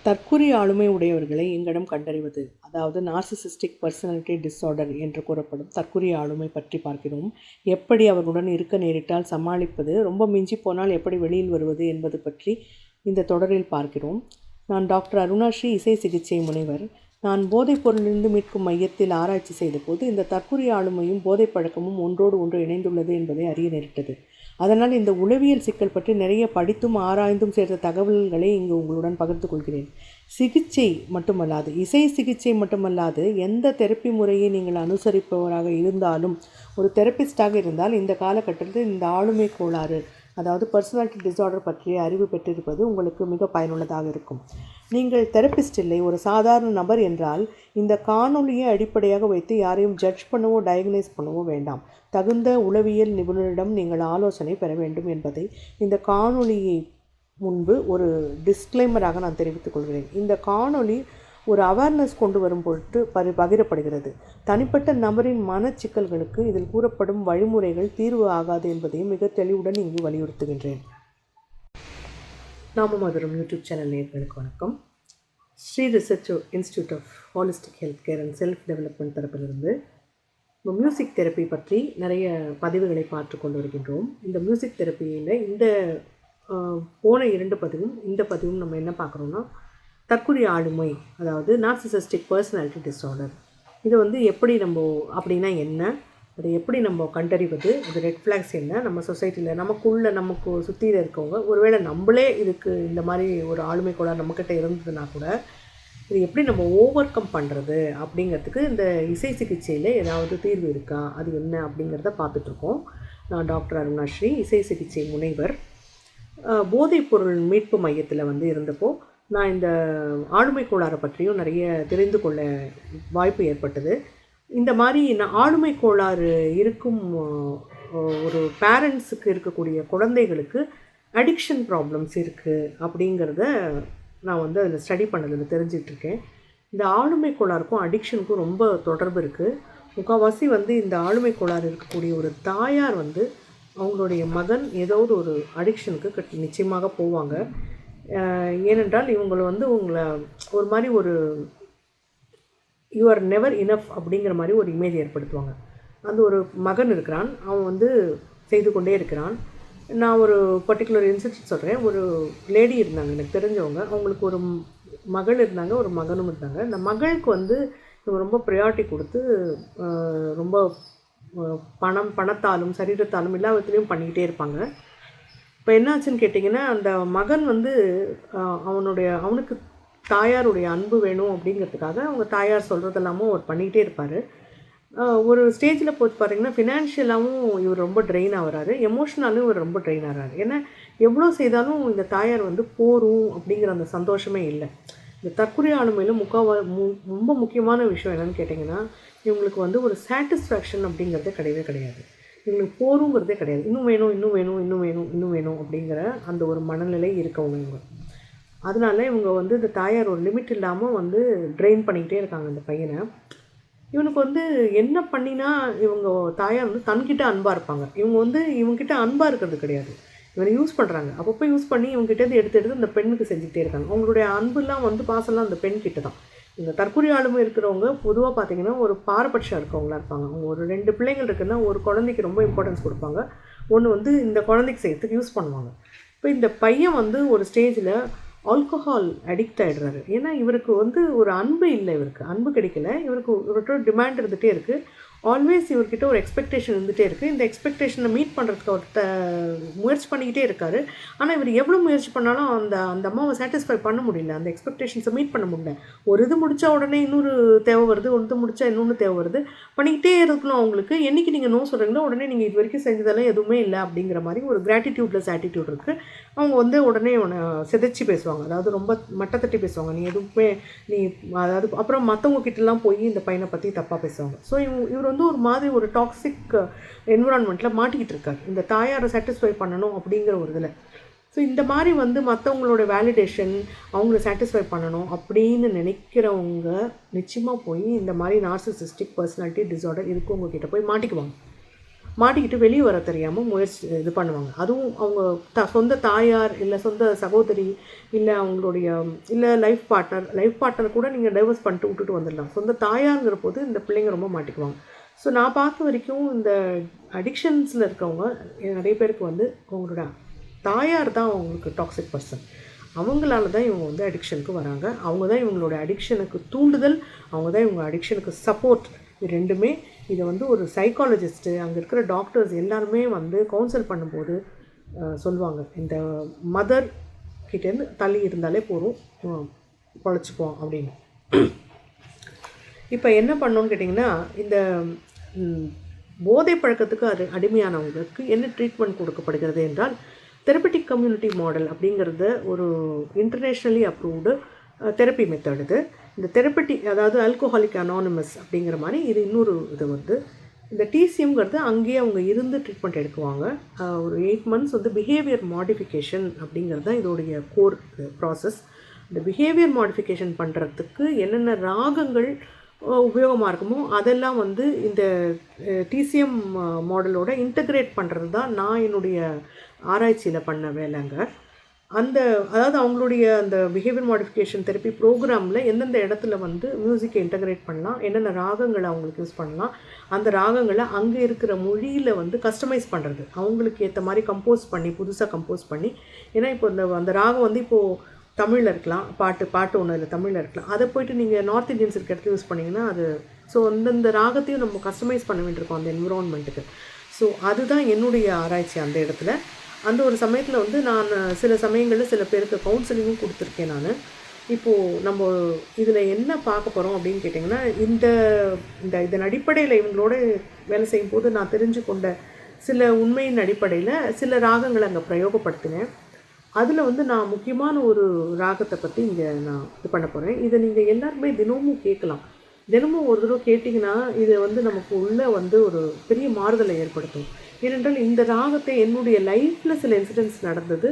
தற்குறி ஆளுமை உடையவர்களை எங்களிடம் கண்டறிவது, அதாவது நார்சிசிஸ்டிக் பர்சனாலிட்டி டிஸார்டர் என்று கூறப்படும் தற்குறி ஆளுமை பற்றி பார்க்கிறோம். எப்படி அவர்களுடன் இருக்க நேரிட்டால் சமாளிப்பது, ரொம்ப மிஞ்சி போனால் எப்படி வெளியில் வருவது என்பது பற்றி இந்த தொடரில் பார்க்கிறோம். நான் டாக்டர் அருணாஸ்ரீ, இசை சிகிச்சை முனைவர். நான் போதைப் பொருளிலிருந்து மீட்கும் மையத்தில் ஆராய்ச்சி செய்தபோது இந்த தற்குறி ஆளுமையும் போதைப் பழக்கமும் ஒன்றோடு ஒன்று இணைந்துள்ளது என்பதை அறிய நேரிட்டது. அதனால் இந்த உளவியல் சிக்கல் பற்றி நிறைய படித்தும் ஆராய்ந்தும் சேர்த்த தகவல்களை இங்கு உங்களுடன் பகிர்ந்து கொள்கிறேன். சிகிச்சை மட்டுமல்லாது, இசை சிகிச்சை மட்டுமல்லாது, எந்த தெரப்பி முறையை நீங்கள் அனுசரிப்பவராக இருந்தாலும், ஒரு தெரப்பிஸ்டாக இருந்தால் இந்த காலகட்டத்தில் இந்த ஆளுமை கோளாறு, அதாவது பர்சனாலிட்டி டிஸார்டர் பற்றிய அறிவு பெற்றிருப்பது உங்களுக்கு மிக பயனுள்ளதாக இருக்கும். நீங்கள் தெரப்பிஸ்ட் இல்லை, ஒரு சாதாரண நபர் என்றால் இந்த காணொலியை அடிப்படையாக வைத்து யாரையும் ஜட்ஜ் பண்ணவோ டயக்னைஸ் பண்ணவோ வேண்டாம். தகுந்த உளவியல் நிபுணரிடம் நீங்கள் ஆலோசனை பெற வேண்டும் என்பதை இந்த காணொலியை முன்பு ஒரு டிஸ்க்ளைமராக நான் தெரிவித்துக் கொள்கிறேன். இந்த காணொலி ஒரு அவேர்னஸ் கொண்டு வரும் பொருட்டு பகிரப்படுகிறது. தனிப்பட்ட நபரின் மனச்சிக்கல்களுக்கு இதில் கூறப்படும் வழிமுறைகள் தீர்வு ஆகாது என்பதையும் மிக தெளிவுடன் இங்கு வலியுறுத்துகின்றேன். நாமமதுரம் யூடியூப் சேனல் நேயர்களுக்கு வணக்கம். Sri research institute of holistic health care and self development தரப்பிலிருந்து மியூசிக் தெரப்பி பற்றி நிறைய பதிவுகளை பார்த்து கொண்டு வருகின்றோம். இந்த மியூசிக் தெரப்பியில் இந்த போன 2 பதிவும் இந்த பதிவும் நம்ம என்ன பார்க்குறோன்னா, தற்குறி ஆளுமை, அதாவது நார்சிசிஸ்டிக் பர்சனாலிட்டி டிஸார்டர். இது எப்படி நம்ம அப்படின்னா என்ன, அதை எப்படி நம்ம கண்டறிவது, அது ரெட் ஃப்ளாக்ஸ் என்ன, நம்ம சொசைட்டியில் நமக்கு சுற்றியில் இருக்கவங்க ஒருவேளை நம்மளே இதுக்கு இந்த மாதிரி ஒரு ஆளுமை கோளாறு நம்மக்கிட்ட இருந்ததுன்னா கூட இது எப்படி நம்ம ஓவர் கம் பண்ணுறது அப்படிங்கிறதுக்கு இந்த இசை சிகிச்சையில் ஏதாவது தீர்வு இருக்கா, அது என்ன அப்படிங்கிறத பார்த்துட்ருக்கோம். நான் டாக்டர் அருணாஸ்ரீ, இசை சிகிச்சை முனைவர். போதைப் பொருள் மீட்பு மையத்தில் இருந்தப்போ நான் இந்த ஆளுமை கோளாறை பற்றியும் நிறைய தெரிந்து கொள்ள வாய்ப்பு ஏற்பட்டது. இந்த மாதிரி ஆளுமை கோளாறு இருக்கும் ஒரு பேரண்ட்ஸுக்கு இருக்கக்கூடிய குழந்தைகளுக்கு அடிக்ஷன் ப்ராப்ளம்ஸ் இருக்குது அப்படிங்கிறத நான் அதில் ஸ்டடி பண்ணதில் தெரிஞ்சிட்ருக்கேன். இந்த ஆளுமை கோளாறுக்கும் அடிக்ஷனுக்கும் ரொம்ப தொடர்பு இருக்குது. முக்கால்வாசி இந்த ஆளுமை கோளாறு இருக்கக்கூடிய ஒரு தாயார் அவங்களுடைய மகன் ஏதாவது ஒரு அடிக்ஷனுக்கு நிச்சயமாக போவாங்க. ஏனென்றால் இவங்களை உங்களை ஒரு மாதிரி ஒரு யூ ஆர் நெவர் இனஃப் அப்படிங்கிற மாதிரி ஒரு இமேஜ் ஏற்படுத்துவாங்க. அந்த ஒரு மகன் இருக்கிறான், அவன் செய்து கொண்டே இருக்கிறான். நான் ஒரு பர்டிகுலர் இன்சிடென்ட் சொல்கிறேன். ஒரு லேடி இருந்தாங்க, எனக்கு தெரிஞ்சவங்க. அவங்களுக்கு ஒரு மகள் இருந்தாங்க, ஒரு மகனும் இருந்தாங்க. அந்த மகளுக்கு இவங்க ரொம்ப ப்ரையாரிட்டி கொடுத்து ரொம்ப பணத்தாலும் சரீரத்தாலும் எல்லா விதத்துலேயும் பண்ணிக்கிட்டே இருப்பாங்க. இப்போ என்னாச்சுன்னு கேட்டிங்கன்னா, அந்த மகன் அவனுக்கு தாயாருடைய அன்பு வேணும் அப்படிங்கிறதுக்காக அவங்க தாயார் சொல்கிறதெல்லாமும் அவர் பண்ணிக்கிட்டே இருப்பார். ஒரு ஸ்டேஜில் போட்டு பார்த்திங்கன்னா ஃபினான்ஷியலாகவும் இவர் ரொம்ப ட்ரெயின் ஆகிறாரு, எமோஷ்னலாகவும் இவர் ரொம்ப ட்ரெயின் ஆகிறாரு. ஏன்னா எவ்வளோ செய்தாலும் இந்த தாயார் போரும் அப்படிங்கிற அந்த சந்தோஷமே இல்லை. இந்த தற்குறி ஆளுமையில் ரொம்ப முக்கியமான விஷயம் என்னென்னு கேட்டிங்கன்னா, இவங்களுக்கு ஒரு சாட்டிஸ்ஃபேக்ஷன் அப்படிங்கிறதே கிடையவே கிடையாது. இவங்களுக்கு போருங்கிறதே கிடையாது. இன்னும் வேணும் இன்னும் வேணும் இன்னும் வேணும் இன்னும் வேணும் அப்படிங்கிற அந்த ஒரு மனநிலை இருக்கவங்க இவங்க. அதனால இவங்க இந்த தாயார் ஒரு லிமிட் இல்லாமல் ட்ரெயின் பண்ணிக்கிட்டே இருக்காங்க இந்த பையனை. இவனுக்கு என்ன பண்ணினா இவங்க தாயார் தன்கிட்ட அன்பாக இருப்பாங்க. இவங்க இவங்ககிட்ட அன்பாக இருக்கிறது கிடையாது, இவனை யூஸ் பண்ணுறாங்க. அப்பப்போ யூஸ் பண்ணி இவங்ககிட்டேருந்து எடுத்து இந்த பெண்ணுக்கு செஞ்சுக்கிட்டே இருக்காங்க. அவங்களுடைய அன்புலாம் பாசம்லாம் அந்த பெண் கிட்ட தான். இந்த தற்குறி ஆளுமை இருக்கிறவங்க பொதுவாக பார்த்திங்கன்னா ஒரு பாரபட்சம் இருக்கவங்களா இருப்பாங்க. அவங்க ஒரு 2 பிள்ளைங்கள் இருக்குன்னா ஒரு குழந்தைக்கு ரொம்ப இம்பார்ட்டன்ஸ் கொடுப்பாங்க, ஒன்று இந்த குழந்தைக்கு செய்யறதுக்கு யூஸ் பண்ணுவாங்க. இப்போ இந்த பையன் ஒரு ஸ்டேஜில் ஆல்கஹால் அடிக்ட் ஆகிடுறாரு. ஏன்னா இவருக்கு ஒரு அன்பு இல்லை, இவருக்கு அன்பு கிடைக்கல, இவர்கிட்ட டிமாண்ட் இருந்துகிட்டே இருக்குது. ஆல்வேஸ் இவர்கிட்ட ஒரு எக்ஸ்பெக்டேஷன் இருந்துகிட்டே இருக்குது. இந்த எக்ஸ்பெக்டேஷனை மீட் பண்ணுறதுக்கு அவர் முயற்சி பண்ணிக்கிட்டே இருக்கார். ஆனால் இவர் எவ்வளோ முயற்சி பண்ணாலும் அந்த அம்மாவை சாட்டிஸ்ஃபை பண்ண முடியல, அந்த எக்ஸ்பெக்டேஷன்ஸை மீட் பண்ண முடியல. ஒரு இது முடித்தா உடனே இன்னொரு தேவை வருது, ஒன்று முடித்தா இன்னொன்று தேவை வருது, பண்ணிக்கிட்டே இருக்கணும். அவங்களுக்கு என்றைக்கு நீங்கள் நோ சொல்கிறீங்களோ உடனே நீங்கள் இது வரைக்கும் செஞ்சதெல்லாம் எதுவுமே இல்லை அப்படிங்கிற மாதிரி ஒரு கிராட்டிடியூட்லெஸ் ஆட்டிடியூட் இருக்குது. அவங்க உடனே சிதைச்சி பேசுவாங்க, அதாவது ரொம்ப மட்டத்தட்டி பேசுவாங்க. அதாவது அப்புறம் மற்றவங்க கிட்டலாம் போய் இந்த பையனை பற்றி தப்பாக பேசுவாங்க. ஸோ இவர் ஒரு மாதிரி ஒரு டாக்ஸிக் என்விரான்மெண்ட்டில் மாட்டிக்கிட்டு இருக்கார், இந்த தாயாரை சாட்டிஸ்ஃபை பண்ணணும் அப்படிங்கிற ஒரு இதில். ஸோ இந்த மாதிரி மற்றவங்களோட வேலிடேஷன், அவங்கள சாட்டிஸ்ஃபை பண்ணணும் அப்படின்னு நினைக்கிறவங்க நிச்சயமாக போய் இந்த மாதிரி நார்சிசிஸ்டிக் பர்சனாலிட்டி டிஸார்டர் இருக்கவங்க கிட்ட போய் மாட்டிக்குவாங்க. மாட்டிக்கிட்டு வெளியே வர தெரியாமல் முயற்சி இது பண்ணுவாங்க. அதுவும் அவங்க சொந்த தாயார் இல்லை சொந்த சகோதரி இல்லை அவங்களுடைய இல்லை லைஃப் பார்ட்னர் கூட நீங்கள் டைவர்ஸ் பண்ணிட்டு விட்டுட்டு வந்துடலாம். சொந்த தாயாருங்கிற போது இந்த பிள்ளைங்க ரொம்ப மாட்டிக்குவாங்க. ஸோ நான் பார்த்த வரைக்கும் இந்த அடிக்ஷன்ஸில் இருக்கவங்க நிறைய பேருக்கு வந்து அவங்களோட தாயார் தான் அவங்களுக்கு டாக்ஸிக் பர்சன். அவங்களால தான் இவங்க வந்து அடிக்ஷனுக்கு வராங்க. அவங்க தான் இவங்களோட அடிக்ஷனுக்கு தூண்டுதல், அவங்க தான் இவங்க அடிக்ஷனுக்கு சப்போர்ட். இது ரெண்டுமே இதை வந்து ஒரு சைக்காலஜிஸ்ட்டு அங்கே இருக்கிற டாக்டர்ஸ் எல்லாருமே வந்து கவுன்சில் பண்ணும்போது சொல்லுவாங்க, இந்த மதர் கிட்டேருந்து தள்ளி இருந்தாலே போதும் பொழைச்சிப்போம் அப்படின்னு. இப்போ என்ன பண்ணோன்னு கேட்டிங்கன்னா, இந்த போதை பழக்கத்துக்கு அடிமையானவங்களுக்கு என்ன ட்ரீட்மெண்ட் கொடுக்கப்படுகிறது என்றால் தெரப்பட்டிக் கம்யூனிட்டி மாடல் அப்படிங்கிறது ஒரு இன்டர்நேஷ்னலி அப்ரூவ்டு தெரப்பி மெத்தட். இது இந்த தெரப்பட்டி அதாவது ஆல்கோஹாலிக் அனானிமஸ் அப்படிங்கிற மாதிரி இது இன்னொரு இது வந்து இந்த டிசிஎம்ங்கிறது அங்கேயே அவங்க இருந்து ட்ரீட்மெண்ட் எடுக்குவாங்க. ஒரு 8 months வந்து பிஹேவியர் மாடிஃபிகேஷன் அப்படிங்கிறது தான் இதோடைய கோர் ப்ராசஸ். இந்த பிஹேவியர் மாடிஃபிகேஷன் பண்ணுறதுக்கு என்னென்ன ராகங்கள் உபயோகமாக இருக்குமோ அதெல்லாம் வந்து இந்த டிசிஎம் மாடலோட இன்டகிரேட் பண்ணுறது தான் நான் என்னுடைய ஆராய்ச்சியில் பண்ண வேலைங்க. அதாவது அவங்களுடைய அந்த பிஹேவியர் மாடிஃபிகேஷன் தெரப்பி ப்ரோக்ராமில் எந்தெந்த இடத்துல வந்து மியூசிக்கை இன்டகிரேட் பண்ணலாம், என்னென்ன ராகங்களை அவங்களுக்கு யூஸ் பண்ணலாம், அந்த ராகங்களை அங்கே இருக்கிற மொழியில் வந்து கஸ்டமைஸ் பண்ணுறது, அவங்களுக்கு ஏற்ற மாதிரி புதுசாக கம்போஸ் பண்ணி. ஏன்னா இப்போ அந்த ராகம் வந்து இப்போது தமிழில் இருக்கலாம், பாட்டு ஒன்று இல்லை தமிழில் இருக்கலாம். அதை போய்ட்டு நீங்கள் நார்த் இந்தியன்ஸ் இருக்க இடத்துல யூஸ் பண்ணிங்கன்னா அது ஸோ அந்தந்த ராகத்தையும் நம்ம கஸ்டமைஸ் பண்ண வேண்டியிருக்கோம் அந்த என்விரான்மெண்ட்டுக்கு. ஸோ அதுதான் என்னுடைய ஆராய்ச்சி அந்த இடத்துல. அந்த ஒரு சமயத்தில் வந்து நான் சில சமயங்களில் சில பேருக்கு கவுன்சிலிங்கும் கொடுத்துருக்கேன் நான். இப்போது நம்ம இதில் என்ன பார்க்க போகிறோம் அப்படின்னு கேட்டிங்கன்னா, இதன் அடிப்படையில் இவங்களோட வேலை செய்யும்போது நான் தெரிஞ்சு கொண்ட சில உண்மையின் அடிப்படையில் சில ராகங்களை அங்கே பிரயோகப்படுத்தினேன். அதில் வந்து நான் முக்கியமான ஒரு ராகத்தை பற்றி இங்கே நான் இது பண்ண போகிறேன். இதை நீங்கள் எல்லாருமே தினமும் கேட்கலாம். தினமும் ஒரு தடவை கேட்டிங்கன்னா இது வந்து நமக்கு உள்ளே வந்து ஒரு பெரிய மாறுதலை ஏற்படுத்தும். ஏனென்றால் இந்த ராகத்தை என்னுடைய லைஃப்பில் சில இன்சிடென்ட்ஸ் நடந்தது,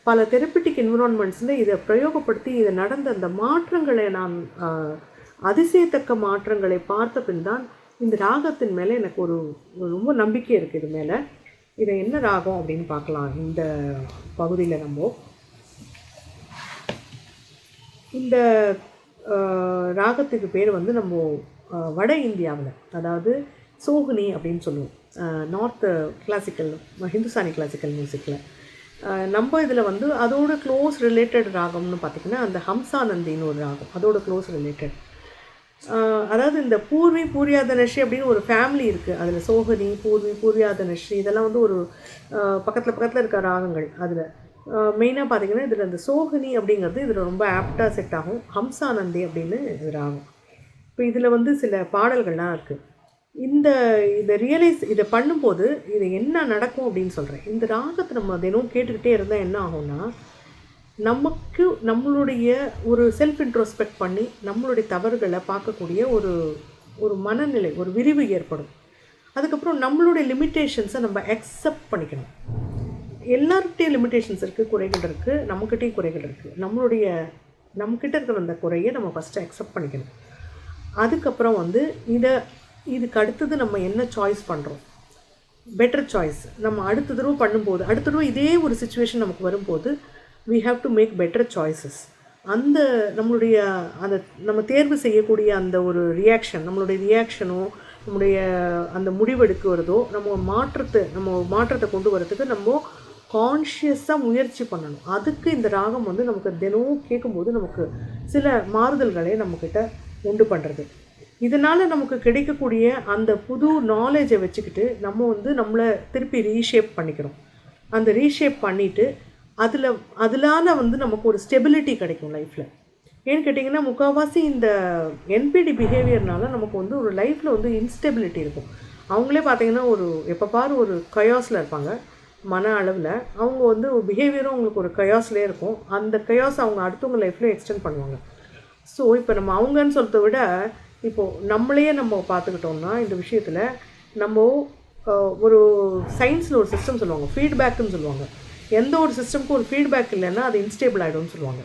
பல தெரப்பிட்டிக் என்விரான்மெண்ட்ஸில் இதை பிரயோகப்படுத்தி இதை நடந்த அந்த மாற்றங்களை நான் அதிசயத்தக்க மாற்றங்களை பார்த்த பின் தான் இந்த ராகத்தின் மேலே எனக்கு ஒரு ரொம்ப நம்பிக்கை இருக்குது. இது மேலே இதை என்ன ராகம் அப்படின்னு பார்க்கலாம். இந்த பகுதியில் இந்த ராகத்துக்கு பேர் வந்து நம்ம வட இந்தியாவில் அதாவது சோகினி அப்படின்னு சொல்லுவோம். நார்த் கிளாசிக்கல் ஹிந்துஸ்தானி கிளாசிக்கல் மியூசிக்கில் நம்ம இதில் வந்து அதோட க்ளோஸ் ரிலேட்டட் ராகம்னு பார்த்திங்கன்னா அந்த ஹம்சானந்தின்னு ஒரு ராகம், அதோட க்ளோஸ் ரிலேட்டட். அதாவது இந்த பூர்வி பூரியாதனஸ்ரீ அப்படின்னு ஒரு ஃபேமிலி இருக்குது. அதில் சோகினி, பூர்வி, பூரியாதனஸ்ரீ இதெல்லாம் வந்து ஒரு பக்கத்தில் இருக்க ராகங்கள். அதில் மெயினாக பார்த்திங்கன்னா இதில் இந்த சோகினி அப்படிங்கிறது இதில் ரொம்ப ஆப்டாக செட் ஆகும். ஹம்சானந்தி அப்படின்னு இது ராகம். இப்போ இதில் வந்து சில பாடல்கள்லாம் இருக்குது. இதை பண்ணும்போது இது என்ன நடக்கும் அப்படின்னு சொல்கிறேன். இந்த ராகத்தை நம்ம தினம் கேட்டுக்கிட்டே இருந்தால் என்ன ஆகும்னா, நமக்கு நம்மளுடைய ஒரு செல்ஃப் இன்ட்ரோஸ்பெக்ட் பண்ணி நம்மளுடைய தவறுகளை பார்க்கக்கூடிய ஒரு மனநிலை, ஒரு விரிவு ஏற்படும். அதுக்கப்புறம் நம்மளுடைய லிமிட்டேஷன்ஸை நம்ம அக்செப்ட் பண்ணிக்கணும். எல்லார்கிட்டையும் லிமிட்டேஷன்ஸ் இருக்குது, குறைகள் இருக்குது, நம்மக்கிட்டையும் குறைகள் இருக்குது. நம்மக்கிட்ட இருக்கிற அந்த குறையை நம்ம ஃபஸ்ட்டு அக்செப்ட் பண்ணிக்கணும். அதுக்கப்புறம் வந்து இதுக்கு அடுத்தது நம்ம என்ன சாய்ஸ் பண்ணுறோம், பெட்டர் சாய்ஸ். நம்ம அடுத்த தடவை இதே ஒரு சிச்சுவேஷன் நமக்கு வரும்போது we have to make better choices. நம்ம தேர்வு செய்யக்கூடிய அந்த ஒரு நம்மளுடைய ரியாக்ஷனோ நம்முடைய அந்த முடிவெடுக்கிறதோ நம்ம மாற்றத்தை கொண்டு வரதுக்கு நம்ம கான்ஷியஸாக முயற்சி பண்ணணும். அதுக்கு இந்த ராகம் வந்து நமக்கு தினமும் கேட்கும்போது நமக்கு சில மாறுதல்களை நம்மக்கிட்ட உண்டு பண்ணுறது. இதனால் நமக்கு கிடைக்கக்கூடிய அந்த புது நாலேஜை வச்சுக்கிட்டு நம்ம வந்து நம்மளை திருப்பி ரீஷேப் பண்ணிக்கிறோம். அந்த ரீஷேப் பண்ணிவிட்டு அதனால வந்து நமக்கு ஒரு ஸ்டெபிலிட்டி கிடைக்கும் லைஃப்பில். ஏன்னு கேட்டிங்கன்னா, முக்கால்வாசி இந்த என்பிடி பிஹேவியர்னால நமக்கு வந்து ஒரு லைஃப்பில் வந்து இன்ஸ்டெபிலிட்டி இருக்கும். அவங்களே பார்த்திங்கன்னா எப்போ பாரு ஒரு கயாஸில் இருப்பாங்க மன அளவில். அவங்க வந்து பிஹேவியரும் அவங்களுக்கு ஒரு கயாஸ்லேயே இருக்கும். அந்த கயாஸ் அவங்க அடுத்தவங்க லைஃப்லேயே எக்ஸ்டெண்ட் பண்ணுவாங்க. ஸோ இப்போ நம்ம அவங்கன்னு சொல்கிறத விட இப்போது நம்மளையே நம்ம பார்த்துக்கிட்டோம்னா இந்த விஷயத்தில் நம்ம ஒரு சயின்ஸில் ஒரு சிஸ்டம் சொல்லுவாங்க, ஃபீட்பேக்குன்னு சொல்லுவாங்க. எந்த ஒரு சிஸ்டமுக்கும் ஒரு ஃபீட்பேக் இல்லைன்னா அது இன்ஸ்டேபிள் ஆகிடும்னு சொல்லுவாங்க.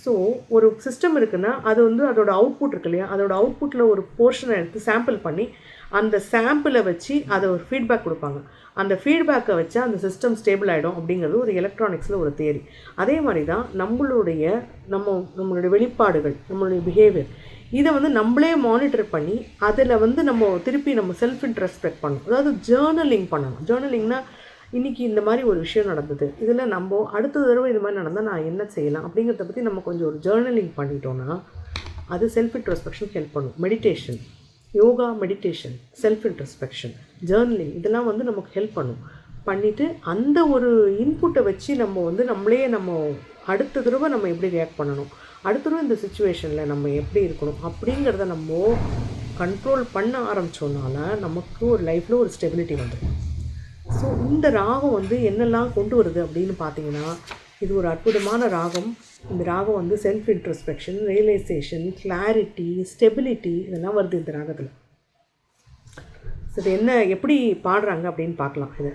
ஸோ ஒரு சிஸ்டம் இருக்குன்னா அது வந்து அதோட அவுட்புட் இருக்கு இல்லையா, அதோட அவுட்புட்டில் ஒரு போர்ஷனை எடுத்து சாம்பிள் பண்ணி அந்த சாம்பிளை வச்சு அதை ஒரு ஃபீட்பேக் கொடுப்பாங்க. அந்த ஃபீட்பேக்கை வச்சா அந்த சிஸ்டம் ஸ்டேபிள் ஆகிடும் அப்படிங்கிறது ஒரு எலக்ட்ரானிக்ஸில் ஒரு தியரி. அதே மாதிரி தான் நம்மளுடைய வெளிப்பாடுகள், நம்மளுடைய பிஹேவியர், இதை வந்து நம்மளே மானிட்டர் பண்ணி அதில் வந்து நம்ம திருப்பி நம்ம செல்ஃப் இன்ட்ரஸ்பெக்ட் பண்ணணும். அதாவது ஜேர்னலிங் பண்ணணும். ஜேர்னலிங்னா இன்றைக்கி இந்த மாதிரி ஒரு விஷயம் நடந்தது, இதில் நம்ம அடுத்த தடவை இது மாதிரி நடந்தால் நான் என்ன செய்யலாம் அப்படிங்கிறத பற்றி நம்ம கொஞ்சம் ஒரு ஜேர்னலிங் பண்ணிட்டோன்னா அது செல்ஃப் இன்ட்ரோஸ்பெக்ஷன் ஹெல்ப் பண்ணும். Meditation, yoga, meditation, self introspection, journaling, இதெல்லாம் வந்து நமக்கு ஹெல்ப் பண்ணிவிட்டு அந்த ஒரு இன்புட்டை வச்சு நம்ம வந்து நம்ம அடுத்த தடவை நம்ம எப்படி ரியாக்ட் பண்ணணும், அடுத்த தடவை இந்த சுச்சுவேஷனில் நம்ம எப்படி இருக்கணும் அப்படிங்கிறத நம்ம கண்ட்ரோல் பண்ண ஆரம்பித்தோம்னால நமக்கு ஒரு லைஃப்பில் ஒரு ஸ்டெபிலிட்டி வந்துடும். ஸோ இந்த ராகம் வந்து என்னெல்லாம் கொண்டு வருது அப்படின்னு பார்த்தீங்கன்னா, இது ஒரு அற்புதமான ராகம். இந்த ராகம் வந்து self introspection, realisation, clarity, stability இதெல்லாம் வருது இந்த ராகத்தில். ஸோ இது என்ன எப்படி பாடுறாங்க அப்படின்னு பார்க்கலாம். இது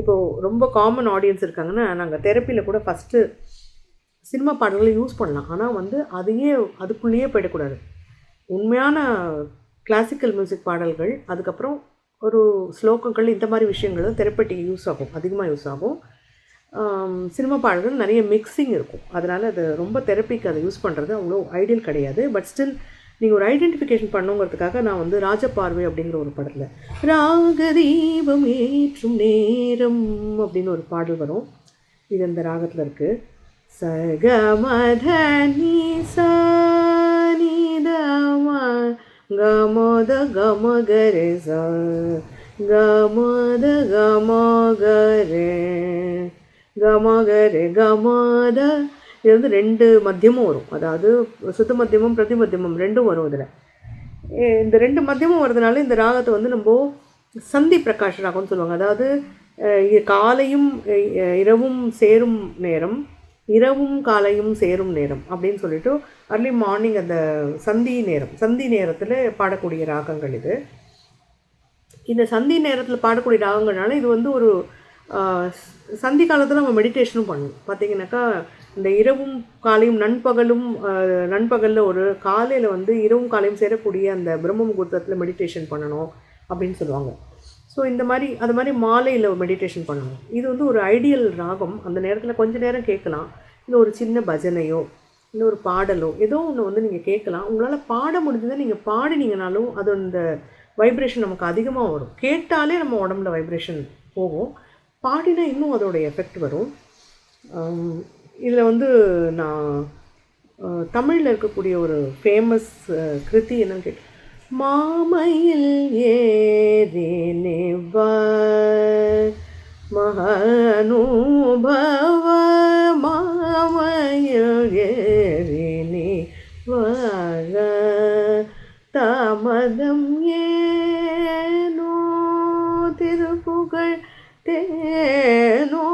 இப்போது ரொம்ப காமன் ஆடியன்ஸ் இருக்காங்கன்னா, நாங்கள் தெரப்பியில் கூட ஃபஸ்ட்டு சினிமா பாடல்களை யூஸ் பண்ணலாம். ஆனால் வந்து அதுக்குள்ளேயே போயிடக்கூடாது. உண்மையான கிளாசிக்கல் மியூசிக் பாடல்கள், அதுக்கப்புறம் ஒரு ஸ்லோகங்கள், இந்த மாதிரி விஷயங்கள் தான் தெரப்பட்டிக்கு யூஸ் ஆகும், அதிகமாக யூஸ் ஆகும். சினிமா பாடல்கள் நிறைய மிக்சிங் இருக்கும், அதனால் அது ரொம்ப தெரப்பிக்கு அதை யூஸ் பண்ணுறது அவ்வளோ ஐடியல் கிடையாது. பட் ஸ்டில் நீங்கள் ஒரு ஐடென்டிஃபிகேஷன் பண்ணுங்கிறதுக்காக நான் வந்து ராஜபார்வை அப்படிங்கிற ஒரு படத்தில் ராகதீபம் ஏற்றும் நேரம் அப்படின்னு ஒரு பாடல் வரும். இது இந்த ராகத்தில் இருக்குது. சகமதனி சானிதம கமத கமகரே ச கமத கமகரே கமகரே கமத. இது வந்து 2 மத்தியமும் வரும், அதாவது சுத்த மத்தியமும் பிரதி மத்தியமும் 2ம் வரும். இதில் இந்த 2 மத்தியமும் வரதுனால இந்த ராகத்தை வந்து நம்ம சந்தி பிரகாஷ் ராகம்னு சொல்லுவாங்க. அதாவது காலையும் இரவும் சேரும் நேரம், இரவும் காலையும் சேரும் நேரம் அப்படின்னு சொல்லிட்டு அர்லி மார்னிங் அந்த சந்தி நேரத்தில் பாடக்கூடிய ராகங்கள் இது. இந்த சந்தி நேரத்தில் பாடக்கூடிய ராகங்கள்னால இது வந்து ஒரு சந்தி காலத்தில் நம்ம மெடிடேஷனும் பண்ணணும். பார்த்திங்கனாக்கா இந்த இரவும் காலையும் நண்பகலில் ஒரு காலையில் வந்து இரவும் காலையும் சேரக்கூடிய அந்த பிரம்ம முகூர்த்தத்தில் மெடிடேஷன் பண்ணணும் அப்படின்னு சொல்லுவாங்க. ஸோ அது மாதிரி மாலையில் மெடிடேஷன் பண்ணணும். இது வந்து ஒரு ஐடியல் ராகம். அந்த நேரத்தில் கொஞ்சம் நேரம் கேட்கலாம். இல்லை ஒரு சின்ன பஜனையோ இல்லை ஒரு பாடலோ ஏதோ ஒன்று வந்து நீங்கள் கேட்கலாம். உங்களால் பாட முடிஞ்சதை நீங்கள் பாடினீங்கனாலும் அது அந்த வைப்ரேஷன் நமக்கு அதிகமாக வரும். கேட்டாலே நம்ம உடம்புல வைப்ரேஷன் போகும், பாடினா இன்னும் அதோடைய எஃபெக்ட் வரும். இதில் வந்து நான் தமிழில் இருக்கக்கூடிய ஒரு ஃபேமஸ் கிருதி என்னன்னு கேட்டேன். மாமையில் ஏறி நிவ மகானுபவ மாமையில் ஏறி நிவ தாமதம் ஏனோ திருப்புகழ் தேனோ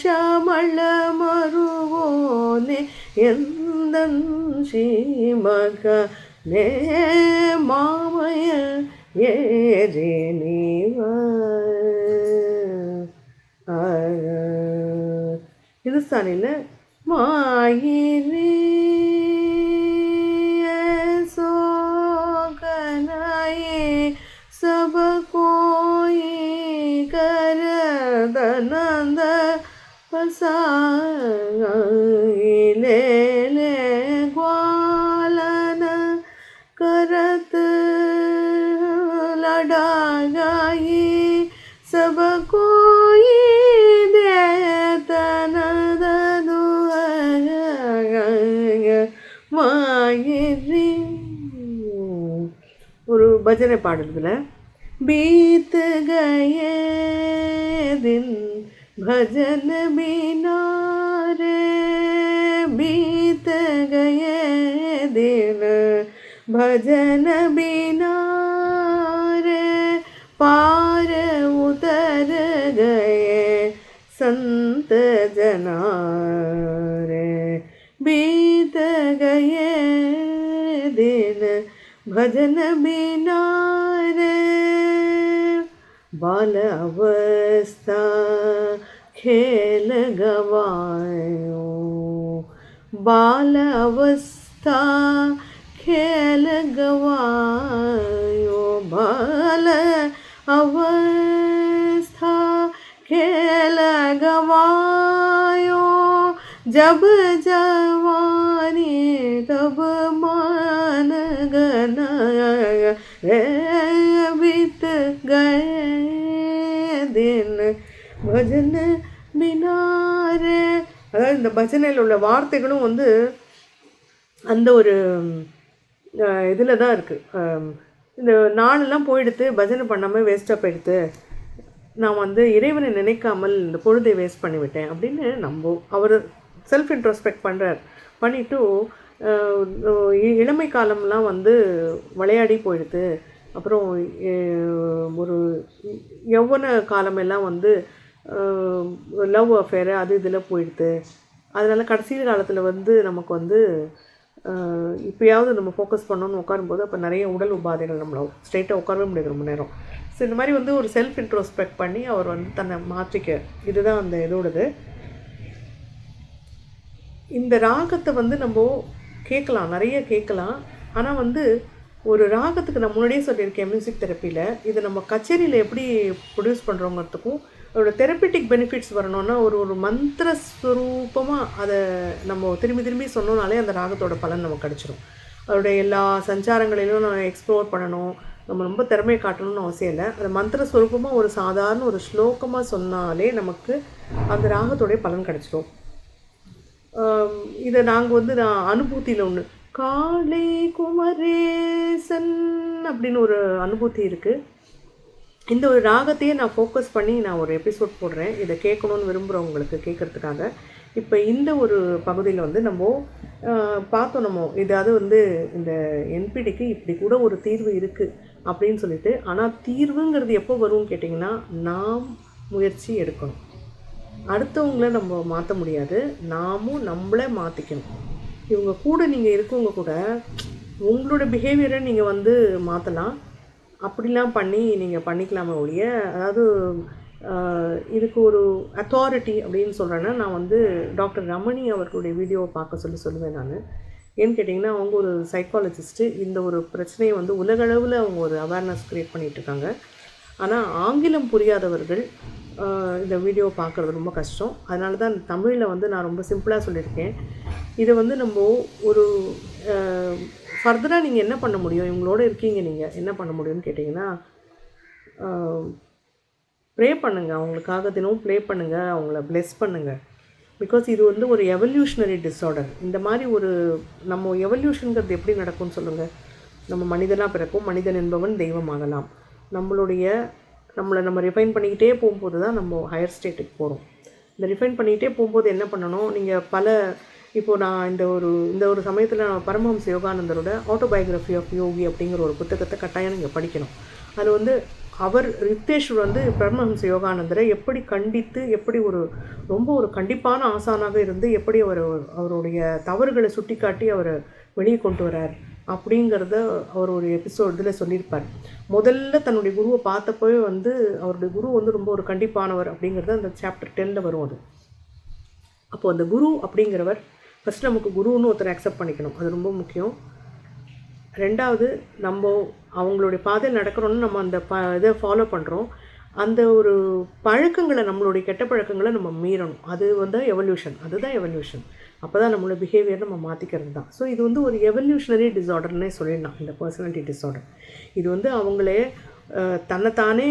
ஷமள மருவோனே எந்தன் ஸ்ரீமக நே மாமய ஏறி நீவ. ஹிந்துஸ்தானியில் மாயிரி சோகனாயே சப கோயி கரதனந்த பசாயிலே ग्वालन करत लड़ाई सब कोई देतन मायरी. ஒரு பஜனை பாடுறதுல बीत गए दिन भजन बिना रे बीत गए दिन भजन बिना रे पार उतर गए संत जना रे बीत गए दिन भजन बिना रे बाल अवस्था खेल गवायो बाल अवस्था खेल गवायो, बाल अवस्था खेल गवायो, जब जवानी तब मान गनाया, बीत गए दिन भजन बिना रे. அதாவது இந்த பஜனையில் உள்ள வார்த்தைகளும் வந்து அந்த ஒரு இதில் தான் இருக்குது. இந்த நாளெல்லாம் போயிடுத்து, பஜனை பண்ணாமல் வேஸ்ட்டாக போயிடுத்து, நான் வந்து இறைவனை நினைக்காமல் இந்த பொழுதை வேஸ்ட் பண்ணிவிட்டேன் அப்படின்னு அவர் செல்ஃப் இன்ட்ரோஸ்பெக்ட் பண்ணுறார். பண்ணிவிட்டு இளமை காலம்லாம் வந்து விளையாடி போயிடுது, அப்புறம் ஒரு யௌவன காலமெல்லாம் வந்து லவ் அஃபேரு அது இதில் போயிடுது. அதனால் கடைசி காலத்தில் வந்து நமக்கு வந்து இப்போயாவது நம்ம ஃபோக்கஸ் பண்ணணும்னு உட்காரும்போது அப்போ நிறைய உடல் உபாதைகள் நம்மளை ஸ்ட்ரெயிட்டாக உட்காரவே முடியாது ரொம்ப நேரம். ஸோ இந்த மாதிரி வந்து ஒரு செல்ஃப் இன்ட்ரோஸ்பெக்ட் பண்ணி அவர் வந்து தன்னை மாற்றிக்க, இதுதான் அந்த இதோடது. இந்த ராகத்தை வந்து நம்ம கேட்கலாம், நிறைய கேட்கலாம். ஆனால் வந்து ஒரு ராகத்துக்கு நான் முன்னாடியே சொல்லியிருக்கேன் மியூசிக் தெரப்பியில், இது நம்ம கச்சேரியில் எப்படி ப்ரொடியூஸ் பண்ணுறோங்கிறதுக்கும் அதோட தெரப்பிட்டிக் பெனிஃபிட்ஸ் வரணும்னா ஒரு மந்திர ஸ்வரூபமாக அதை நம்ம திரும்பி திரும்பி சொன்னோனாலே அந்த ராகத்தோட பலன் நமக்கு கிடச்சிரும். அதோடைய எல்லா சஞ்சாரங்களிலும் நம்ம எக்ஸ்ப்ளோர் பண்ணணும், நம்ம ரொம்ப திறமையை காட்டணும்னு அவசியம் இல்லை. அது மந்திர ஸ்வரூபமாக ஒரு சாதாரண ஒரு ஸ்லோகமாக சொன்னாலே நமக்கு அந்த ராகத்தோடைய பலன் கிடச்சிரும். இதை நாங்கள் வந்து நான் அனுபூதியில் ஒன்று காளை குமரேசன் அப்படின்னு ஒரு அனுபூதி இருக்குது. இந்த ஒரு ராகத்தையே நான் ஃபோக்கஸ் பண்ணி நான் ஒரு எபிசோட் போடுறேன், இதை கேட்கணுன்னு விரும்புகிறவங்களுக்கு கேட்குறதுக்காக. இப்போ இந்த ஒரு பகுதியில் வந்து நம்ம பார்த்தோம், நம்ம இதாவது வந்து இந்த என்பிடிக்கு இப்படி கூட ஒரு தீர்வு இருக்குது அப்படின்னு சொல்லிட்டு. ஆனால் தீர்வுங்கிறது எப்போ வரும்னு கேட்டிங்கன்னா, நாம் முயற்சி எடுக்கணும். அடுத்தவங்கள நம்ம மாற்ற முடியாது, நாமும் நம்மளே மாற்றிக்கணும். இவங்க கூட நீங்கள் இருக்கவங்க கூட உங்களோட பிஹேவியரை நீங்கள் வந்து மாற்றலாம், அப்படிலாம் பண்ணி நீங்கள் பண்ணிக்கலாமே ஒழிய, அதாவது இதுக்கு ஒரு அத்தாரிட்டி அப்படின்னு சொல்கிறேன்னா நான் வந்து டாக்டர் ரமணி அவர்களுடைய வீடியோவை பார்க்க சொல்லுவேன் நான். ஏன்னு கேட்டிங்கன்னா, அவங்க ஒரு சைக்காலஜிஸ்ட்டு. இந்த ஒரு பிரச்சனையை வந்து உலகளவில் அவங்க ஒரு அவேர்னஸ் க்ரியேட் பண்ணிகிட்ருக்காங்க. ஆனால் ஆங்கிலம் புரியாதவர்கள் இந்த வீடியோவை பார்க்குறது ரொம்ப கஷ்டம். அதனால தான் தமிழில் வந்து நான் ரொம்ப சிம்பிளாக சொல்லியிருக்கேன். இதை வந்து நம்ம ஒரு ஃபர்தராக நீங்கள் என்ன பண்ண முடியும், இவங்களோட இருக்கீங்க, நீங்கள் என்ன பண்ண முடியும்னு கேட்டிங்கன்னா, ப்ரே பண்ணுங்கள், அவங்களுக்காக தினமும் ப்ரே பண்ணுங்கள், அவங்கள ப்ளெஸ் பண்ணுங்கள். பிகாஸ் இது வந்து ஒரு எவல்யூஷனரி டிஸார்டர். இந்த மாதிரி ஒரு நம்ம எவல்யூஷனுங்கிறது எப்படி நடக்கும்னு சொல்லுங்கள். நம்ம மனிதனாக பிறக்கும், மனிதன் என்பவன் தெய்வமாகலாம். நம்மளை நம்ம ரிஃபைன் பண்ணிக்கிட்டே போகும்போது தான் நம்ம ஹையர் ஸ்டேட்டுக்கு போகிறோம். இந்த ரிஃபைன் பண்ணிக்கிட்டே போகும்போது என்ன பண்ணணும், நீங்கள் இப்போது நான் இந்த ஒரு சமயத்தில் பரமஹம்ச யோகானந்தரோட ஆட்டோபயோகிராஃபி ஆஃப் யோகி அப்படிங்கிற ஒரு புத்தகத்தை கட்டாயம் நீங்கள் படிக்கணும். அதில் வந்து யுக்தேஸ்வர் வந்து பரமஹம்ச யோகானந்தரை எப்படி கண்டித்து, எப்படி ரொம்ப ஒரு கண்டிப்பான ஆசானாக இருந்து எப்படி அவருடைய தவறுகளை சுட்டி காட்டி அவரை வெளியே கொண்டு வரார் அப்படிங்கிறத அவர் ஒரு எபிசோட் இதில் சொல்லியிருப்பார். முதல்ல தன்னுடைய குருவை பார்த்தப்போவே வந்து அவருடைய குரு வந்து ரொம்ப ஒரு கண்டிப்பானவர் அப்படிங்கிறது அந்த சாப்டர் 10 வரும். அது அப்போது அந்த குரு அப்படிங்கிறவர் ஃபஸ்ட் நமக்கு குருன்னு ஒருத்தரை அக்செப்ட் பண்ணிக்கணும், அது ரொம்ப முக்கியம். ரெண்டாவது, நம்ம அவங்களுடைய பாதையில் நடக்கிறோன்னு நம்ம அந்த இதை ஃபாலோ பண்ணுறோம். அந்த ஒரு பழக்கங்களை, நம்மளுடைய கெட்ட பழக்கங்களை நம்ம மீறணும். அது வந்து எவல்யூஷன், அதுதான் எவல்யூஷன். அப்போ தான் நம்மளோட பிஹேவியர் நம்ம மாற்றிக்கிறது தான். ஸோ இது வந்து ஒரு எவல்யூஷனரி டிஸார்டர்னே சொல்லிடலாம், இந்த பர்சனாலிட்டி டிஸார்டர். இது வந்து அவங்களே தன்னைத்தானே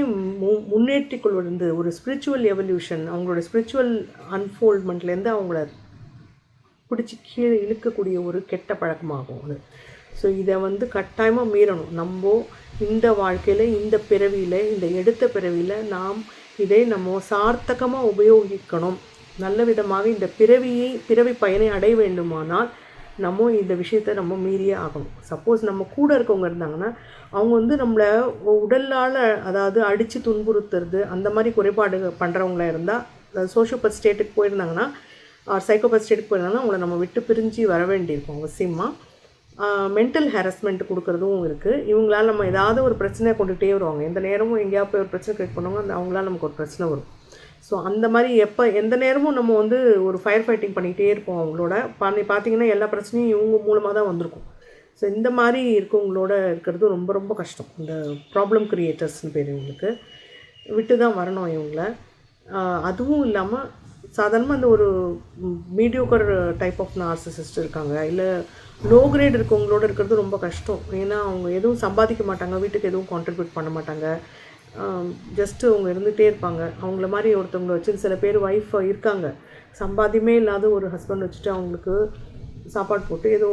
முன்னேற்றிக் கொள்வது, ஒரு ஸ்பிரிச்சுவல் எவல்யூஷன், அவங்களோட ஸ்பிரிச்சுவல் அன்ஃபோல்ட்மெண்ட்லேருந்து அவங்கள பிடிச்சி கீழே இழுக்கக்கூடிய ஒரு கெட்ட பழக்கமாகும் அது. ஸோ இதை வந்து கட்டாயமாக மீறணும். நம்ம இந்த வாழ்க்கையில், இந்த பிறவியில், இந்த எடுத்த பிறவியில் இதை நம்ம சார்த்தகமாக உபயோகிக்கணும். நல்ல விதமாக இந்த பிறவி பயனை அடைய வேண்டுமானால் நம்ம இந்த விஷயத்தை நம்ம மீறியே ஆகணும். சப்போஸ் நம்ம கூட இருக்கவங்க இருந்தாங்கன்னா அவங்க வந்து நம்மளை உடலால், அதாவது அடித்து துன்புறுத்துறது, அந்த மாதிரி குறைபாடு பண்ணுறவங்களா இருந்தால், அதாவது சோஷியோபத் ஸ்டேட்டுக்கு போயிருந்தாங்கன்னா, சைக்கோபத் ஸ்டேட்டுக்கு போயிருந்தாங்கன்னா அவங்கள நம்ம விட்டு பிரிஞ்சு வர வேண்டியிருக்கும் அவசியமாக. மென்டல் ஹாரஸ்மெண்ட் கொடுக்குறதும் இருக்குது. இவங்களால் நம்ம ஏதாவது ஒரு பிரச்சனையை கொண்டுகிட்டே வருவாங்க. எந்த நேரமும் எங்கேயாவது போய் ஒரு பிரச்சனை க்ரியேட் பண்ணுவாங்க, அவங்களால நமக்கு ஒரு பிரச்சனை வரும். ஸோ அந்த மாதிரி எந்த நேரமும் நம்ம வந்து ஒரு ஃபயர் ஃபைட்டிங் பண்ணிகிட்டே இருப்போம் அவங்களோட. பார்த்தீங்கன்னா எல்லா பிரச்சனையும் இவங்க மூலமாக தான் வந்திருக்கும். ஸோ இந்த மாதிரி இருக்கவங்களோட இருக்கிறது ரொம்ப ரொம்ப கஷ்டம். இந்த ப்ராப்ளம் கிரியேட்டர்ஸ்னு பேர் இவங்களுக்கு. விட்டு தான் வரணும் இவங்கள. அதுவும் இல்லாமல் சாதாரணமாக இந்த ஒரு மீடியோக்கர் டைப் ஆஃப் நார்சிசிஸ்ட் இருக்காங்க, இல்லை லோ கிரேட் இருக்கவங்களோட இருக்கிறது ரொம்ப கஷ்டம். ஏன்னா அவங்க எதுவும் சம்பாதிக்க மாட்டாங்க, வீட்டுக்கு எதுவும் கான்ட்ரிபியூட் பண்ண மாட்டாங்க, ஜஸ்ட்டு அவங்க இருந்துகிட்டே இருப்பாங்க. அவங்கள மாதிரி ஒருத்தவங்களை வச்சு சில பேர் ஒய்ஃப் இருக்காங்க, சம்பாத்தியமே இல்லாத ஒரு ஹஸ்பண்ட் வச்சுட்டு அவங்களுக்கு சாப்பாடு போட்டு ஏதோ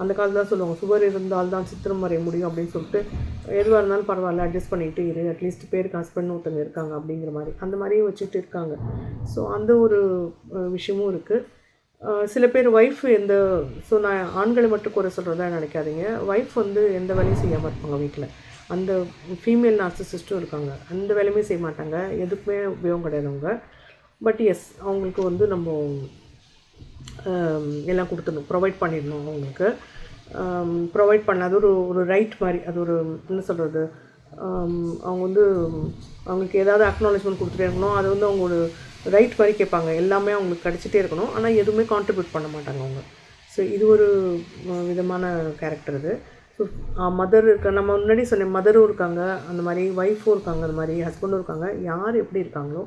அந்த காலத்தில் தான் சொல்லுவாங்க, சுவர் இருந்தால் தான் சித்திரம் வரைய முடியும் அப்படின்னு சொல்லிட்டு, எதுவாக இருந்தாலும் பரவாயில்ல அட்ஜஸ்ட் பண்ணிகிட்டு இரு, அட்லீஸ்ட் பேருக்கு ஹஸ்பண்ட் ஒருத்தங்க இருக்காங்க அப்படிங்கிற மாதிரி அந்த மாதிரியும் வச்சுட்டு இருக்காங்க. ஸோ அந்த ஒரு விஷயமும் இருக்குது. சில பேர் ஒய்ஃப் ஸோ நான் ஆண்களை மட்டும் குறை சொல்கிறதா நினைக்காதீங்க. ஒய்ஃப் வந்து எந்த வேலையும் செய்யாமல் இருப்பாங்க வீட்டில். அந்த ஃபீமேல் நார்சிசிஸ்ட்டும் இருக்காங்க, அந்த வேலையுமே செய்ய மாட்டாங்க, எதுக்குமே உபயோகம் கிடையாது அவங்க. பட் எஸ், அவங்களுக்கு வந்து நம்ம எல்லாம் கொடுத்துடணும், ப்ரொவைட் பண்ணிடணும் அவங்களுக்கு. ப்ரொவைட் பண்ண அது ஒரு ரைட் மாதிரி, அது ஒரு என்ன சொல்கிறது, அவங்க வந்து அவங்களுக்கு ஏதாவது அக்னாலேஜ்மெண்ட் கொடுத்துட்டே இருக்கணும். அது வந்து அவங்க ஒரு ரைட் மாதிரி கேட்பாங்க, எல்லாமே அவங்களுக்கு கிடச்சிட்டே இருக்கணும், ஆனால் எதுவுமே கான்ட்ரிபியூட் பண்ண மாட்டாங்க அவங்க. ஸோ இது ஒரு விதமான கேரக்டர் இது. ஸோ மதர் நம்ம முன்னாடி சொன்ன மதரும் இருக்காங்க, அந்த மாதிரி ஒய்ஃபும் இருக்காங்க, அந்த மாதிரி ஹஸ்பண்டும் இருக்காங்க. யார் எப்படி இருக்காங்களோ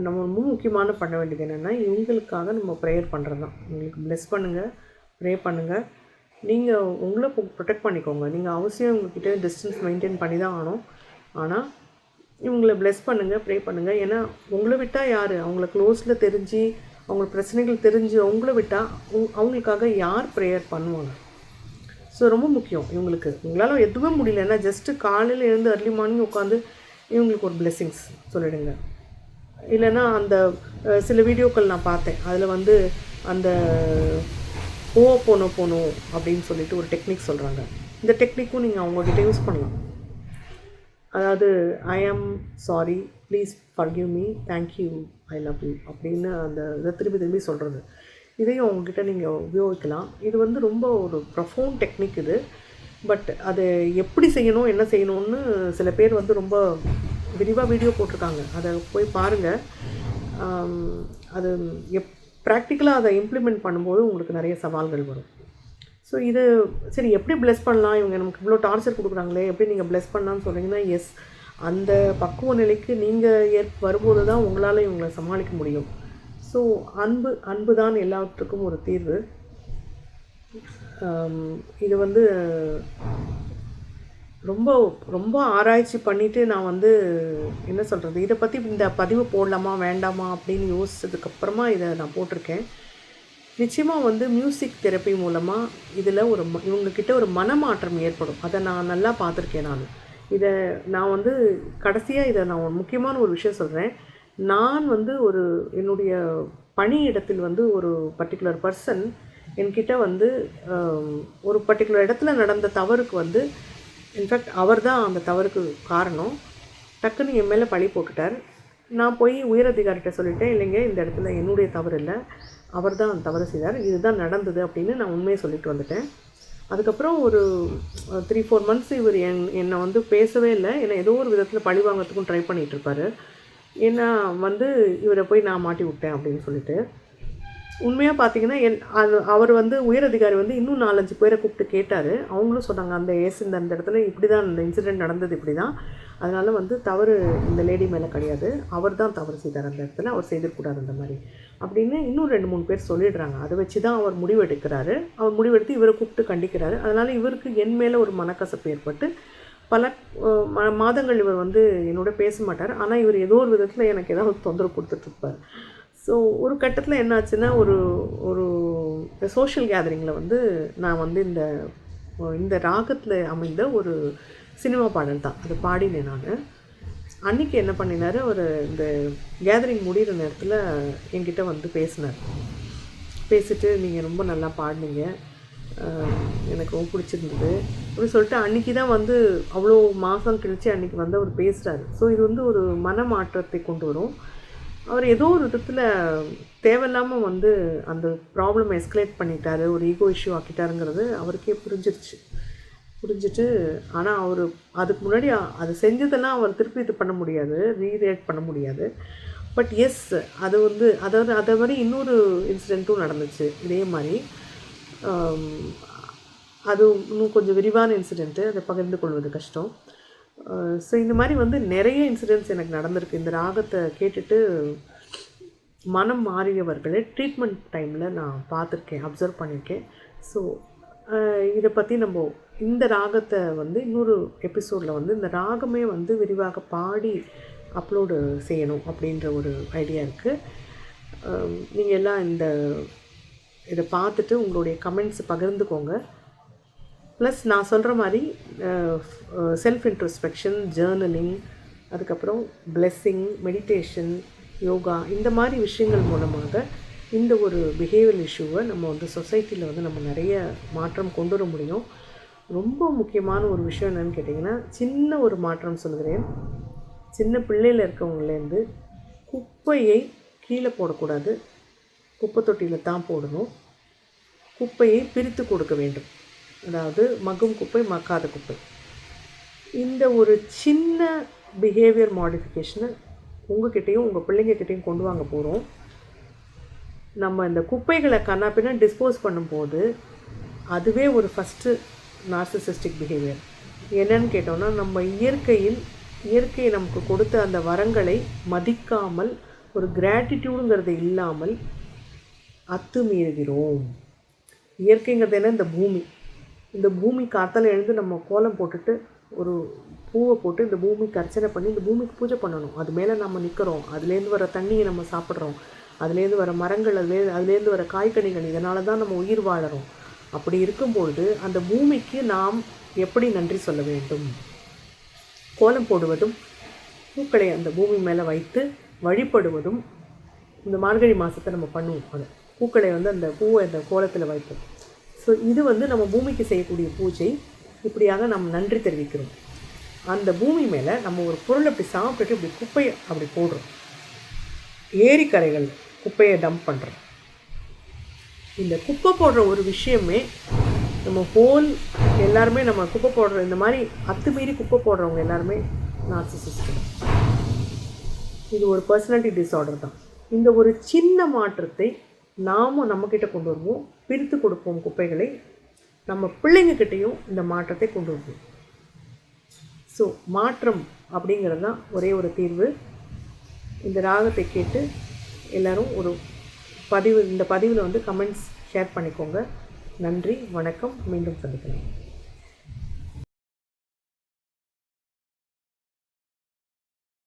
நம்ம ரொம்ப முக்கியமான பண்ண வேண்டியது என்னென்னா, இவங்களுக்காக நம்ம ப்ரேயர் பண்ணுறது தான். உங்களுக்கு ப்ளெஸ் பண்ணுங்கள், ப்ரே பண்ணுங்கள். நீங்கள் உங்களை ப்ரொடெக்ட் பண்ணிக்கோங்க. நீங்கள் அவசியம் உங்கள்கிட்ட டிஸ்டன்ஸ் மெயின்டைன் பண்ணி தான் ஆகணும். ஆனால் இவங்களை ப்ளெஸ் பண்ணுங்கள், ப்ரே பண்ணுங்கள். ஏன்னா உங்களை விட்டால் யார், அவங்கள க்ளோஸில் தெரிஞ்சு அவங்களுக்கு பிரச்சனைகள் தெரிஞ்சு அவங்கள விட்டால் அவங்களுக்காக யார் ப்ரேயர் பண்ணுவாங்க? ஸோ ரொம்ப முக்கியம் இவங்களுக்கு. உங்களால் எதுவுமே முடியலன்னா ஜஸ்ட்டு காலையில் எழுந்து அர்லி மார்னிங் உட்காந்து இவங்களுக்கு ஒரு பிளெஸ்ஸிங்ஸ் சொல்லிடுங்க. இல்லைன்னா அந்த சில வீடியோக்கள் நான் பார்த்தேன், அதில் வந்து அந்த போகணும் அப்படின்னு சொல்லிட்டு ஒரு டெக்னிக் சொல்கிறாங்க. இந்த டெக்னிக்கும் நீங்கள் அவங்கக்கிட்ட யூஸ் பண்ணலாம். அதாவது I am sorry, please forgive me, thank you, I love you அப்படின்னு அந்த இதை திரும்பி சொல்கிறது. இதையும் அவங்கக்கிட்ட நீங்கள் உபயோகிக்கலாம். இது வந்து ரொம்ப ஒரு ப்ரொஃபவுண்ட் டெக்னிக் இது. பட் அதை எப்படி செய்யணும், என்ன செய்யணும்னு சில பேர் வந்து ரொம்ப விரிவாக வீடியோ போட்டிருக்காங்க, அதை போய் பாருங்கள். அது ப்ராக்டிக்கலாக அதை இம்ப்ளிமெண்ட் பண்ணும்போது உங்களுக்கு நிறைய சவால்கள் வரும். ஸோ இது சரி, எப்படி ப்ளெஸ் பண்ணலாம், இவங்க நமக்கு இவ்வளோ டார்ச்சர் கொடுக்குறாங்களே, எப்படி நீங்கள் ப்ளெஸ் பண்ணலான்னு சொல்கிறீங்கன்னா, எஸ், அந்த பக்குவ நிலைக்கு நீங்கள் வரும்போது தான் உங்களால் இவங்களை சமாளிக்க முடியும். ஸோ அன்பு தான் எல்லாத்துக்கும் ஒரு தீர்வு. இது வந்து ரொம்ப ரொம்ப ஆராய்ச்சி பண்ணிவிட்டு நான் வந்து என்ன சொல்கிறது, இதை பற்றி இந்த பதிவு போடலாமா வேண்டாமா அப்படின்னு யோசிச்சதுக்கப்புறமா இதை நான் போட்டிருக்கேன். நிச்சயமாக வந்து மியூசிக் தெரப்பி மூலமாக இதில் இவங்கக்கிட்ட ஒரு மனமாற்றம் ஏற்படும். அதை நான் நல்லா பார்த்துருக்கேன். இதை நான் வந்து கடைசியாக இதை நான் முக்கியமான ஒரு விஷயம் சொல்கிறேன். நான் வந்து என்னுடைய பணியிடத்தில் வந்து ஒரு பர்டிகுலர் பர்சன் என்கிட்ட வந்து ஒரு பர்டிகுலர் இடத்துல நடந்த தவறுக்கு வந்து, இன்ஃபேக்ட் அவர் தான் அந்த தவறுக்கு காரணம். டக்குன்னு என் மேலே பழி போட்டுட்டார். நான் போய் உயரதிகாரிகிட்ட சொல்லிட்டேன், இல்லைங்க இந்த இடத்துல என்னுடைய தவறு இல்லை, அவர் தான் தவறு செய்தார், இதுதான் நடந்தது அப்படின்னு நான் உண்மையை சொல்லிட்டு வந்துட்டேன். அதுக்கப்புறம் ஒரு 3-4 மந்த்ஸ் இவர் என்னை வந்து பேசவே இல்லை. என்னை ஏதோ ஒரு விதத்தில் பழி வாங்கிறதுக்கும் ட்ரை பண்ணிகிட்ருப்பார். ஏன்னா வந்து இவரை போய் நான் மாட்டி விட்டேன் அப்படின்னு சொல்லிட்டு. உண்மையாக பார்த்தீங்கன்னா அவர் வந்து உயரதிகாரி வந்து இன்னும் 4-5 பேரை கூப்பிட்டு கேட்டார். அவங்களும் சொன்னாங்க, அந்த இந்த இடத்துல இப்படி தான் இந்த இன்சிடெண்ட் நடந்தது, இப்படி தான், அதனால் வந்து தவறு இந்த லேடி மேலே கிடையாது, அவர் தான் தவறு செய்தார் அந்த இடத்துல, அவர் செய்திருக்கூடாது அந்த மாதிரி அப்படின்னு இன்னும் 2-3 பேர் சொல்லிடுறாங்க. அதை வச்சு தான் அவர் முடிவெடுக்கிறாரு. அவர் முடிவெடுத்து இவரை கூப்பிட்டு கண்டிக்கிறாரு. அதனால் இவருக்கு என் மேலே ஒரு மனக்கசப்பு ஏற்பட்டு பல மாதங்கள் இவர் வந்து என்னோட பேச மாட்டார். ஆனால் இவர் ஏதோ ஒரு விதத்தில் எனக்கு ஏதாவது தொந்தரவு கொடுத்துட்ருப்பார். ஸோ ஒரு கட்டத்தில் என்னாச்சுன்னா, ஒரு சோஷியல் கேதரிங்கில் வந்து நான் வந்து இந்த ராகத்தில் அமைந்த ஒரு சினிமா பாடல் தான் அது பாடினேன் நான். அன்றைக்கி என்ன பண்ணினார், இந்த கேதரிங் முடிகிற நேரத்தில் என்கிட்ட வந்து பேசிட்டு நீங்கள் ரொம்ப நல்லா பாடினீங்க, எனக்கு ரொம்ப பிடிச்சிருந்தது அப்படின்னு சொல்லிட்டு அன்றைக்கி தான் வந்து அவ்வளோ மாதம் கழித்து அன்றைக்கி வந்து அவர் பேசுகிறாரு. ஸோ இது வந்து ஒரு மனமாற்றத்தை கொண்டு வரும். அவர் ஏதோ ஒரு விதத்தில் தேவையில்லாமல் வந்து அந்த ப்ராப்ளம் எஸ்கலேட் பண்ணிட்டாரு, ஒரு ஈகோ இஷ்யூ ஆக்கிட்டாருங்கிறது அவருக்கே புரிஞ்சிருச்சு. புரிஞ்சுட்டு ஆனால் அவர் அதுக்கு முன்னாடி அது செஞ்சதெல்லாம் அவர் திருப்பி இது பண்ண முடியாது, ரீரியாக்ட் பண்ண முடியாது. பட் எஸ், அது வந்து அதாவது அதை மாதிரி இன்னொரு இன்சிடெண்ட்டும் நடந்துச்சு இதே மாதிரி. அது இன்னும் கொஞ்சம் விரிவான இன்சிடெண்ட்டு, அதை பகிர்ந்து கொள்வது கஷ்டம். ஸோ இந்த மாதிரி வந்து நிறைய இன்சிடெண்ட்ஸ் எனக்கு நடந்திருக்கு. இந்த ராகத்தை கேட்டுட்டு மனம் மாறியவர்களை ட்ரீட்மெண்ட் டைமில் நான் பார்த்துருக்கேன், அப்சர்வ் பண்ணியிருக்கேன். ஸோ இதை பற்றி நம்ம இந்த ராகத்தை வந்து இன்னொரு எபிசோடில் வந்து இந்த ராகமே வந்து விரிவாக பாடி அப்லோடு செய்யணும் அப்படின்ற ஒரு ஐடியா இருக்குது. நீங்கள் எல்லாம் இதை பார்த்துட்டு உங்களுடைய கமெண்ட்ஸ் பகிர்ந்துக்கோங்க. ப்ளஸ் நான் சொல்கிற மாதிரி செல்ஃப் இன்ட்ரோஸ்பெக்ஷன், ஜேர்னலிங், அதுக்கப்புறம் பிளெஸ்ஸிங், மெடிடேஷன், யோகா, இந்த மாதிரி விஷயங்கள் மூலமாக இந்த ஒரு பிஹேவியர் இஷ்யூவை நம்ம வந்து சொசைட்டியில் வந்து நம்ம நிறைய மாற்றம் கொண்டு வர முடியும். ரொம்ப முக்கியமான ஒரு விஷயம் என்னென்னு கேட்டிங்கன்னா, சின்ன ஒரு மாற்றம் சொல்கிறேன். சின்ன பிள்ளையில் இருக்கவங்களேருந்து குப்பையை கீழே போடக்கூடாது, குப்பை தொட்டியில் தான் போடணும். குப்பையை பிரித்து கொடுக்க வேண்டும். அதாவது மக்கும் குப்பை, மக்காத குப்பை. இந்த ஒரு சின்ன பிஹேவியர் மாடிஃபிகேஷனை உங்கள்கிட்டையும் உங்கள் பிள்ளைங்கக்கிட்டையும் கொண்டு வாங்க போகிறோம். நம்ம இந்த குப்பைகளை கண்ணாப்பின்னா டிஸ்போஸ் பண்ணும்போது அதுவே ஒரு ஃபஸ்ட்டு நார்சிசிஸ்டிக் பிஹேவியர். என்னன்னு கேட்டோன்னா, நம்ம இயற்கை நமக்கு கொடுத்த அந்த வரங்களை மதிக்காமல், ஒரு கிராட்டிடியூடுங்கிறது இல்லாமல் அத்துமீறுகிறோம். இயற்கைங்கிறது என்ன? இந்த பூமி காத்தால எழுந்து நம்ம கோலம் போட்டுட்டு ஒரு பூவை போட்டு இந்த பூமிக்கு அர்ச்சனை பண்ணி இந்த பூமிக்கு பூஜை பண்ணணும். அது மேலே நம்ம நிற்கிறோம், அதுலேருந்து வர தண்ணியை நம்ம சாப்பிட்றோம், அதுலேருந்து வர மரங்கள், அதுலேருந்து வர காய்கனிகள், இதனால தான் நம்ம உயிர் வாழறோம். அப்படி இருக்கும்பொழுது அந்த பூமிக்கு நாம் எப்படி நன்றி சொல்ல வேண்டும்? கோலம் போடுவதும் பூக்களை அந்த பூமி மேலே வைத்து வழிபடுவதும் இந்த மார்கழி மாதத்தை நம்ம பண்ணுவோம். அது பூக்களை வந்து அந்த பூவை அந்த கோலத்தில் வைப்போம். ஸோ இது வந்து நம்ம பூமிக்கு செய்யக்கூடிய பூஜை. இப்படியாக நம்ம நன்றி தெரிவிக்கிறோம். அந்த பூமி மேலே நம்ம ஒரு பொருளை அப்படி சாப்பிட்டுட்டு இப்படி குப்பையை அப்படி போடுறோம். ஏரிக்கரைகள் குப்பையை டம்ப் பண்ணுறோம். இந்த குப்பை போடுற ஒரு விஷயமே நம்ம எல்லாருமே நம்ம குப்பை போடுற இந்த மாதிரி அத்துமீறி குப்பை போடுறவங்க எல்லாருமே நார்சிசிஸ்ட். இது ஒரு பர்சனாலிட்டி டிஸார்டர் தான். இந்த ஒரு சின்ன மாற்றத்தை நாமும் நம்மக்கிட்ட கொண்டு வருவோம். பிரித்து கொடுப்போம் குப்பைகளை. நம்ம பிள்ளைங்கக்கிட்டையும் இந்த மாற்றத்தை கொண்டு வருவோம். ஸோ மாற்றம் அப்படிங்கிறது தான் ஒரே ஒரு தீர்வு. இந்த ராகத்தை கேட்டு எல்லோரும் இந்த பதிவில் வந்து கமெண்ட்ஸ் ஷேர் பண்ணிக்கோங்க. நன்றி, வணக்கம். மீண்டும் சந்திக்கலாம்.